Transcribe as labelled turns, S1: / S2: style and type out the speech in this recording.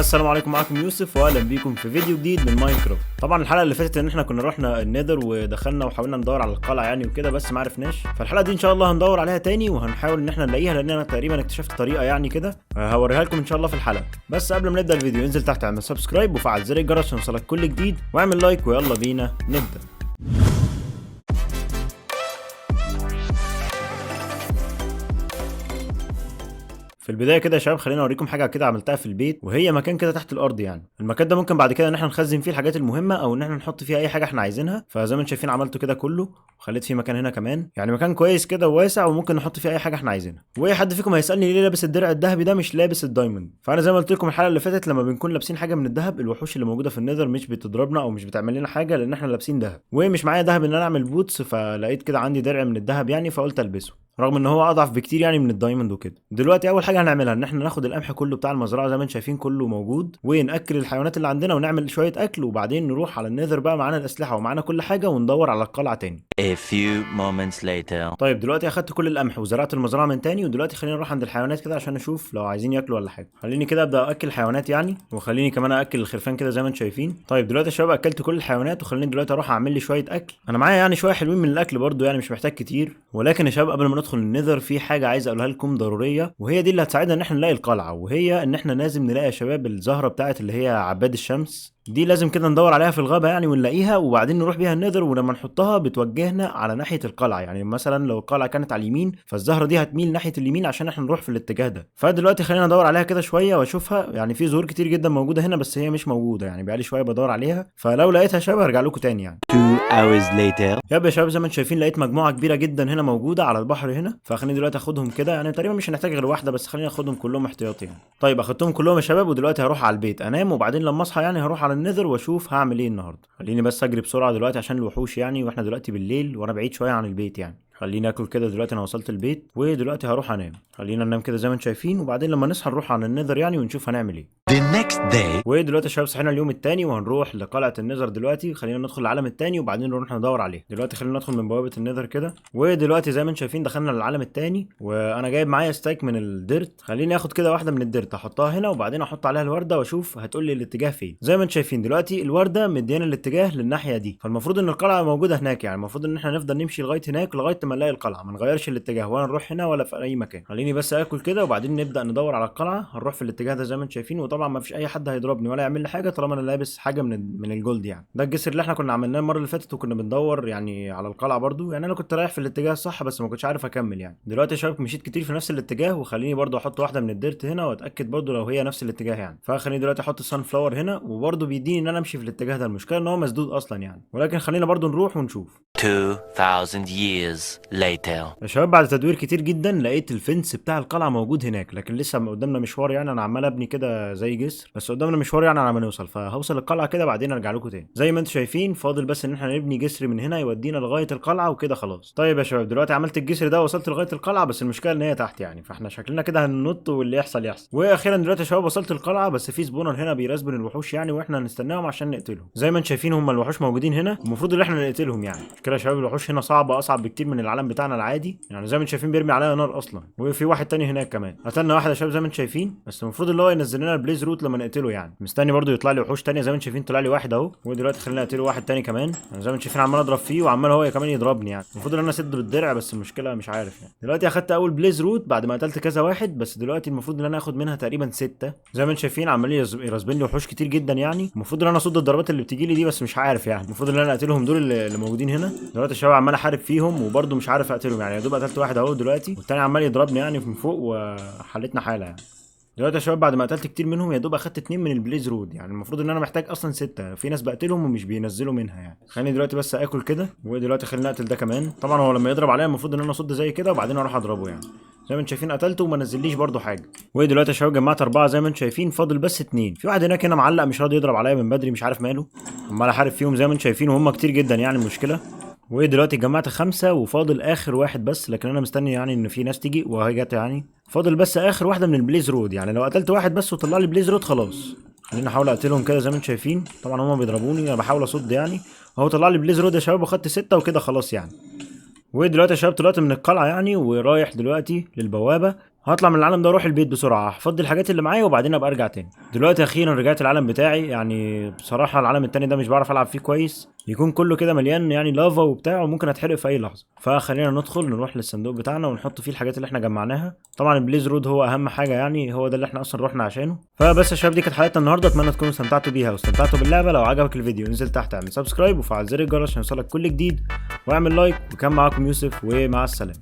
S1: السلام عليكم، معاكم يوسف واهلا بيكم في فيديو جديد من ماينكرافت. طبعا الحلقه اللي فاتت ان احنا كنا رحنا النيذر ودخلنا وحاولنا ندور على القلعه يعني وكده، بس ما عرفناش. فالحلقه دي ان شاء الله هندور عليها تاني وهنحاول ان احنا نلاقيها، لان انا تقريبا اكتشفت طريقه يعني كده هوريها لكم ان شاء الله في الحلقه. بس قبل ما نبدا الفيديو انزل تحت اعمل سبسكرايب وفعل زر الجرس عشان يوصلك كل جديد، واعمل لايك ويلا بينا نبدا. في البدايه كده يا شباب خلينا اوريكم حاجه كده عملتها في البيت، وهي مكان كده تحت الارض. يعني المكان ده ممكن بعد كده ان احنا نخزن فيه الحاجات المهمه او ان احنا نحط فيها اي حاجه احنا عايزينها. فزي ما انتم شايفين عملته كده كله وخليت فيه مكان هنا كمان، يعني مكان كويس كده وواسع وممكن نحط فيه اي حاجه احنا عايزينها. واي حد فيكم هيسالني ليه لابس الدرع الذهبي ده مش لابس الدايموند، فانا زي ما قلت لكم الحلقه اللي فاتت لما بنكون لابسين حاجه من الذهب الوحوش اللي موجوده في النيذر مش بتضربنا او مش بتعمل لنا حاجه، لان احنا لابسين ذهب. ومش معايا ذهب ان انا اعمل بوتس، فلقيت كده عندي درع من الذهب يعني فقلت البسه، رغم ان هو اضعف بكتير يعني من الدايموند وكده. دلوقتي اول حاجه هنعملها ان احنا ناخد القمح كله بتاع المزرعه زي ما انتم شايفين كله موجود، وناكل الحيوانات اللي عندنا ونعمل شويه اكل، وبعدين نروح على النيذر بقى معانا الاسلحه ومعانا كل حاجه وندور على القلعه تاني.
S2: A few moments later.
S1: طيب دلوقتي اخدت كل القمح وزرعت المزرعه من تاني، ودلوقتي خلينا نروح عند الحيوانات كده عشان نشوف لو عايزين ياكلوا ولا حاجه. خليني كده ابدا اكل الحيوانات يعني، وخليني كمان اكل الخرفان كده زي ما انتم شايفين. طيب دلوقتي يا شباب اكلت كل الحيوانات، وخليني دلوقتي اروح اعمل لي شويه اكل. انا معايا يعني شويه حلوين من الاكل برضو، يعني مش محتاج كتير. ولكن يا شباب قبل ما ندخل النيذر في حاجه عايز اقولها لكم ضروريه، وهي دي اللي هتساعدنا ان احنا نلاقي القلعه، وهي ان احنا لازم نلاقي يا شباب الزهره بتاعه اللي هي عباد الشمس دي. لازم كده ندور عليها في الغابه يعني ونلاقيها، وبعدين نروح بيها النذر، ولما نحطها بتوجهنا على ناحيه القلعه. يعني مثلا لو القلعه كانت على اليمين فالزهره دي هتميل ناحيه اليمين عشان احنا نروح في الاتجاه ده. فدلوقتي خلينا ندور عليها كده شويه واشوفها. يعني في زهور كتير جدا موجوده هنا بس هي مش موجوده، يعني بقالي شويه بدور عليها، فلو لقيتها شباب هرجع لكم تاني يعني.
S2: 2 hours later.
S1: يا شباب زي ما انتم شايفين لقيت مجموعه كبيره جدا هنا موجوده على البحر هنا، فخليني دلوقتي اخدهم كده. يعني تقريبا مش هنحتاج غير واحده بس خليني اخدهم كلهم احتياطي يعني. طيب اخدتهم كلهم يا شباب، ودلوقتي هروح على البيت انام، وبعدين لما اصحى يعني هروح على النذر واشوف هعمل ايه النهارده. خليني بس اجري بسرعه دلوقتي عشان الوحوش يعني، واحنا دلوقتي بالليل وانا بعيد شويه عن البيت يعني. خليني اكل كده دلوقتي، انا وصلت البيت ودلوقتي هروح انام. خلينا ننام كده زي ما انتم شايفين، وبعدين لما نصحى نروح على النذر يعني ونشوف هنعمل ايه.
S2: The next day.
S1: ودلوقتي يا شباب صحينا اليوم التاني وهنروح لقلعه النذر دلوقتي. خلينا ندخل العالم التاني وبعدين نروح ندور عليه. دلوقتي خلينا ندخل من بوابه النذر كده، ودلوقتي زي ما انتم شايفين دخلنا للعالم التاني، وانا جايب معايا ستاك من الديرت. خليني اخد كده واحده من الديرت احطها هنا، وبعدين احط عليها الورده واشوف هتقول لي الاتجاه فين. زي ما انتم شايفين دلوقتي الورده مديانا الاتجاه للناحيه دي، فالمفروض ان القلعه موجوده هناك. يعني المفروض ان احنا نفضل نمشي لغايه هناك لغايه ما نلاقي القلعه، ما نغيرش الاتجاه ولا نروح هنا ولا في اي مكان. خليني بس اكل كده وبعدين نبدا ندور على القلعه. هنروح في الاتجاه ده زي ما انتم شايفين، وطبعا ما فيش اي حد هيضربني ولا يعمل لي حاجه طالما انا لابس حاجه من الجولد. يعني ده الجسر اللي احنا كنا عملناه المره اللي فاتت وكنا بندور يعني على القلعه برضو. يعني انا كنت رايح في الاتجاه الصح بس ما كنتش عارف اكمل يعني. دلوقتي يا شباب مشيت كتير في نفس الاتجاه، وخليني برضو احط واحده من الديرت هنا واتاكد برضو لو هي نفس الاتجاه يعني. فخليني دلوقتي احط السان فلاور هنا، وبرضو بيديني ان انا امشي في الاتجاه ده. المشكله ان هو مسدود اصلا يعني، ولكن خلينا برضو نروح ونشوف.
S2: 2000 years later.
S1: يا شباب بعد تدوير كتير جدا لقيت الفنس بتاع القلعه موجود هناك، لكن لسه قدامنا مشوار. يعني انا عمال ابني كده زي جسر، بس قدامنا مشوار يعني على ما نوصل. فهوصل القلعه كده بعدين ارجع لكم تاني. زي ما انتم شايفين فاضل بس ان احنا نبني جسر من هنا يودينا لغايه القلعه وكده خلاص. طيب يا شباب دلوقتي عملت الجسر ده وصلت لغايه القلعه، بس المشكله ان هي تحت يعني، فاحنا شكلنا كده هننط واللي يحصل يحصل. واخيرا دلوقتي يا شباب وصلت القلعه، بس في سبونر هنا بيرسبن الوحوش يعني، واحنا هنستناهم عشان نقتلهم. زي ما انتم شايفين هم الوحوش موجودين هنا، المفروض ان احنا نقتلهم يعني. كده يا شباب الوحوش هنا صعبه، اصعب بكتير من العالم بتاعنا العادي يعني. زي ما انتم شايفين بيرمي علينا نار اصلا، وفي واحد تاني هناك كمان. قتلنا واحد يا شباب زي ما انتم شايفين، بس المفروض اللي هو ينزل لنا البليز روت لما نقتله يعني. مستني برضو يطلع لي وحوش تانية. زي ما انتم شايفين طلع لي واحد اهو، ودلوقتي خلينا نقتله واحد تاني كمان. انا زي ما انتم شايفين عمال اضرب فيه وعمال هو كمان يضربني يعني. المفروض ان انا اسد بالدرع، بس المشكله مش عارف يعني. دلوقتي اخدت اول بليز روت بعد ما قتلت كذا واحد، بس دلوقتي المفروض ان انا اخد منها تقريبا 6. زي ما انتم شايفين عمالين يرسبن لي وحوش كتير جدا يعني. المفروض ان انا اصد الضربات اللي بتيجي لي دي، بس مش عارف يعني. المفروض ان انا اقتلهم دول اللي موجودين هنا. دلوقتي الشباب عمال احارب فيهم وبرده مش عارف اقتلهم يعني. يا دوب قتلت واحد اهو دلوقتي، والتاني عمال يضربني يعني من فوق وحلتنا حاله يعني. دلوقتي يا شباب بعد ما قتلت كتير منهم يا دوب اخدت 2 من البليز رود. يعني المفروض ان انا محتاج اصلا 6. في ناس بقتلهم ومش بينزلوا منها يعني. خليني دلوقتي بس اكل كده، ودلوقتي خليني اقتل ده كمان. طبعا هو لما يضرب عليا المفروض ان انا اصد زي كده وبعدين اروح اضربه يعني. زي ما انتم شايفين قتلته وما نزليش برده حاجه. ودلوقتي يا شباب جمعت 4 زي ما انتم شايفين، فاضل بس 2. في واحد هناك هنا معلق مش راضي يضرب عليا من بدري، مش عارف ماله. عمال احارب فيهم زي ما انتم شايفين وهم كتير جدا يعني المشكله. ودلوقتي جمعت 5 وفاضل اخر واحد بس، لكن انا مستني يعني ان في ناس تيجي وهي جت يعني. فاضل بس اخر واحده من البليز رود. يعني لو قتلت واحد بس وطلع لي بليز رود خلاص. خليني احاول اقتلهم كده زي ما انتم شايفين. طبعا هما بيضربوني، انا بحاول اصد يعني. اهو طلع لي بليز رود يا شباب وخدت 6 وكده خلاص يعني. ودلوقتي يا شباب طلعت من القلعه يعني، ورايح دلوقتي للبوابه هطلع من العالم ده اروح البيت بسرعه، هفضي الحاجات اللي معايا وبعدين ابقى ارجع تاني. دلوقتي اخيرا رجعت العالم بتاعي. يعني بصراحه العالم التاني ده مش بعرف العب فيه كويس، يكون كله كده مليان يعني لافا وبتاع وممكن اتحرق في اي لحظه. فخلينا ندخل نروح للصندوق بتاعنا ونحط فيه الحاجات اللي احنا جمعناها. طبعا البليز رود هو اهم حاجه، يعني هو ده اللي احنا اصلا رحنا عشانه. فبس يا شباب دي كانت حلقتنا النهارده، اتمنى تكونوا استمتعتوا بيها واستمتعتوا باللعبه. لو عجبك الفيديو انزل تحت اعمل سبسكرايب وفعل زر الجرس عشان يوصلك كل جديد، واعمل لايك. وكان معاكم يوسف ومع السلامه.